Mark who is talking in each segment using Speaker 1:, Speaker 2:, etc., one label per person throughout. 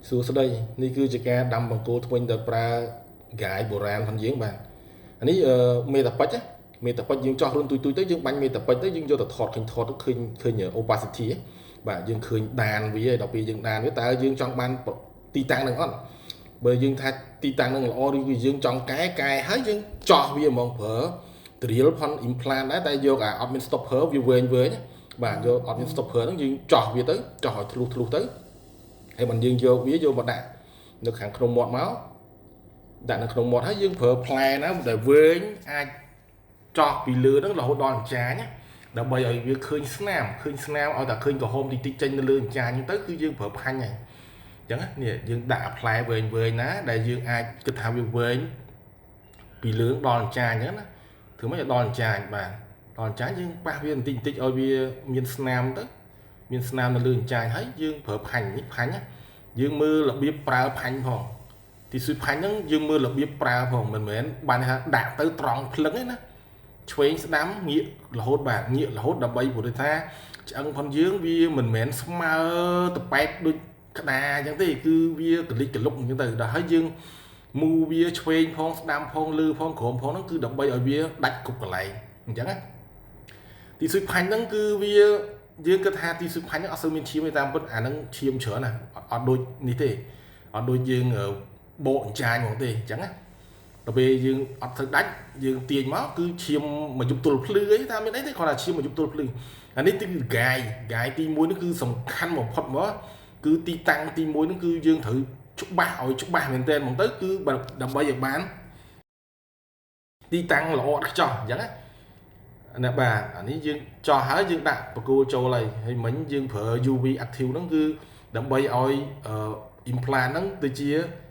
Speaker 1: សួស្តីនេះគឺជាការដាំបង្គោលធ្មេញដោយប្រើកាយបុរាណផងយើងបាទអានេះមេតាពេជ្រមេតាពេជ្រយើងចោះរុនទុយទៅយើងបាញ់មេតាពេជ្រទៅយើងយកទៅថតឃើញ opacity បាទយើងឃើញដានវាដល់ពេលយើងដានវាតើយើងចង់បានទីតាំងនឹងអត់បើយើងថាទីតាំងនឹងល្អឬគឺយើងចង់កែហើយយើងចោះវាហ្មងប្រើ drill ផន implant ដែរតែយកអត់មាន stopper វាវែងបាទយកអត់មាន stopper ហ្នឹងយើងចោះវាទៅចោះឲ្យធ្លុះទៅហើយបើយើងយកវាយកមកដាក់នៅខាងក្នុងមាត់មកដាក់នៅក្នុងមាត់ហើយយើងប្រើផ្លែណាដែលវែងអាចចោះពីលើហ្នឹងរហូតដល់អញ្ចាញដើម្បីឲ្យវាឃើញស្នាមឲ្យតែឃើញក្រហមតិចចេញនៅលើអញ្ចាញហ្នឹងទៅគឺយើងប្រើផាញ់ហើយអញ្ចឹងនេះយើងដាក់ផ្លែវែងណាដែលយើងអាចគិតថាវាវែងពីលើដល់អញ្ចាញអញ្ចឹងណាធ្វើម៉េចឲ្យដល់អញ្ចាញបាទដល់អញ្ចាញយើងប៉ះវាបន្តិចឲ្យវាមានស្នាមទៅមានស្នាមនៅលើអញ្ចាញហើយយើងប្រើផាញ់នេះផាញ់យើងមើលរបៀបប្រើផាញ់ផងទីស៊ុយផាញ់ហ្នឹងយើងមើលរបៀបប្រើផងមិនមែនបានថាដាក់ទៅត្រង់ភ្លឹងទេណាឆ្វេងស្ដាំងាករហូតបាទងាករហូតដើម្បីព្រោះថាឆ្អឹងផងយើងវាមិនមែនស្មើតប៉ែតដូចក្តារអញ្ចឹងទេគឺវាកលិចកលុកអញ្ចឹងទៅដល់ហើយយើងមូវាឆ្វេងផងស្ដាំផងលើផងក្រោមផងហ្នឹងគឺដើម្បីឲ្យវាដាច់គ្រប់កន្លែងអញ្ចឹងណាទីស៊ុយផាញ់ហ្នឹងគឺវាយើងគិតថាទីស៊ុយផាញ់ហ្នឹងអត់សូវមានឈាមទេតាមពិតអាហ្នឹងឈាមច្រើនណាអត់ដូចនេះទេអត់ដូចយើងបកអញ្ចាញហ្មងទេអញ្ចឹងណាដល់ពេលយើងអត់ត្រូវដាច់យើងទាញមកគឺឈាមមកយប់ទល់ភ្លឺអីថាមានអីទេគ្រាន់តែឈាមមកយប់ទល់ភ្លឺអានេះគឺកាយទី1នេះគឺសំខាន់បំផុតមកគឺទីតាំងទី1នេះគឺយើងត្រូវច្បាស់ឲ្យច្បាស់មែនទែនហ្មងទៅគឺដើម្បីឲ្យបានទីតាំងល្អឥតខ្ចោះអញ្ចឹងណាបាទអានេះយើងចោះហើយយើងដាក់បង្គោលចូលហើយមិញយើងប្រើ UV active ហ្នឹងគឺដើម្បីឲ្យimplant ហ្នឹងទៅជា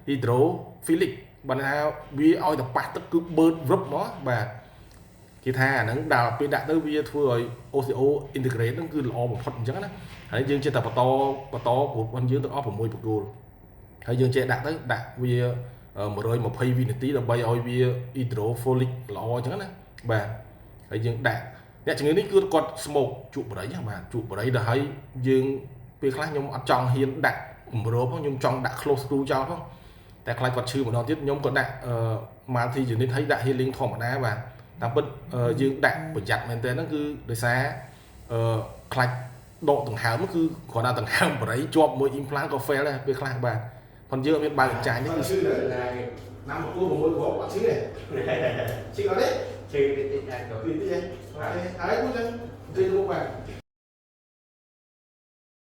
Speaker 1: hydrophilic បើថាវាឲ្យតែប៉ះទឹកគឺបឺតវឹបមកបាទគេថាអាហ្នឹងដល់ពេលដាក់ទៅវាធ្វើឲ្យ OCO integrate ហ្នឹងគឺល្អបំផុតអញ្ចឹងណាហើយយើងចេះតែបន្តគ្រប់របស់យើងទាំងអស់6បង្គោលហើយយើងចេះដាក់វា120វិនាទីដើម្បីឲ្យវា hydrophilic ល្អអញ្ចឹងណាបាទហើយយើងដាក់អ្នកជំងឺនេះគឺគាត់ស្មោកជក់បរិយបាទជក់បរិយដល់ហើយយើងពេលខ្លះខ្ញុំអត់ចង់ហ៊ានដាក់គម្របខ្ញុំចង់ដាក់ close screw ចោលផងតែខ្លាចគាត់ឈឺម្ដងទៀតខ្ញុំក៏ដាក់ multi unit ហើយដាក់ healing ធម្មតាបាទតាមពិតយើងដាក់ប្រយ័ត្នមែនទែនហ្នឹងគឺដោយសារខ្លាចដកដង្ហើមគឺគ្រាន់តែដង្ហើមបរិយជាប់មួយ implant ក៏ fail ដែរពេលខ្លះបាទប៉ុន្តែយើងអត់មានបើកអញ្ចាញនេះគឺឈឺដែរណាំមកគួរ6គ្រាប់អត់ឈឺទេឈឺអត់ទេឈឺតិចៗដែរក៏តិចៗហើយគួរចឹងទៅមកបាទ